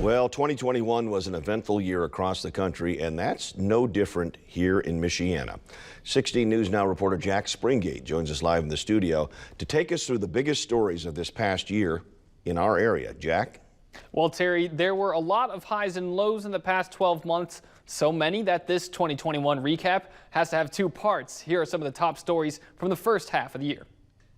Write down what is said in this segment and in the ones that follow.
Well, 2021 was an eventful year across the country, and that's no different here in Michiana. 16 News Now reporter Jack Springate joins us live in the studio to take us through the biggest stories of this past year in our area. Jack? Well, Terry, there were a lot of highs and lows in the past 12 months, so many that this 2021 recap has to have two parts. Here are some of the top stories from the first half of the year.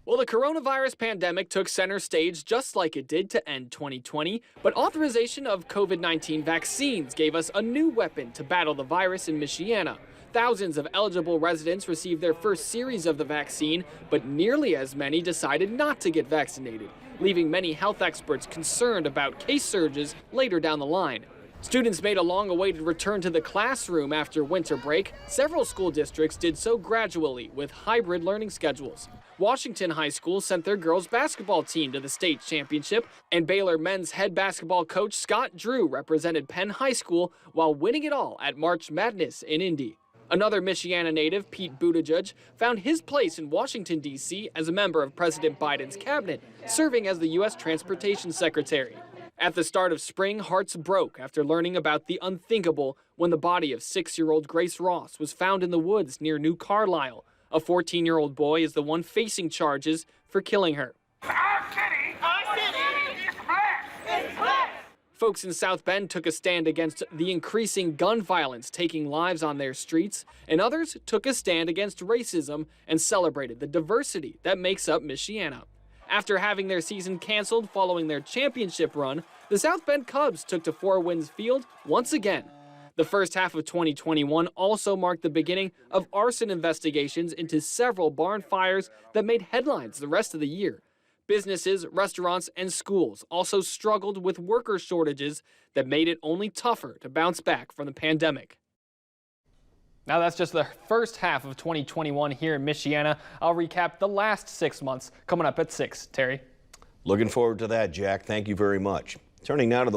Well, the coronavirus pandemic took center stage just like it did to end 2020, but authorization of COVID-19 vaccines gave us a new weapon to battle the virus in Michiana. Thousands of eligible residents received their first series of the vaccine, but nearly as many decided not to get vaccinated, leaving many health experts concerned about case surges later down the line. Students made a long-awaited return to the classroom after winter break. Several school districts did so gradually with hybrid learning schedules. Washington High School sent their girls basketball team to the state championship, and Baylor men's head basketball coach Scott Drew represented Penn High School while winning it all at March Madness in Indy. Another Michiana native, Pete Buttigieg, found his place in Washington, D.C. as a member of President Biden's cabinet, serving as the U.S. Transportation Secretary. At the start of spring, hearts broke after learning about the unthinkable when the body of 6-year-old Grace Ross was found in the woods near New Carlisle. A 14-year-old boy is the one facing charges for killing her. Our city is blessed. It's blessed. Folks in South Bend took a stand against the increasing gun violence taking lives on their streets, and others took a stand against racism and celebrated the diversity that makes up Michiana. After having their season canceled following their championship run, the South Bend Cubs took to Four Winds Field once again. The first half of 2021 also marked the beginning of arson investigations into several barn fires that made headlines the rest of the year. Businesses, restaurants, and schools also struggled with worker shortages that made it only tougher to bounce back from the pandemic. Now that's just the first half of 2021 here in Michiana. I'll recap the last 6 months coming up at 6. Terry? Looking forward to that, Jack. Thank you very much. Turning now to the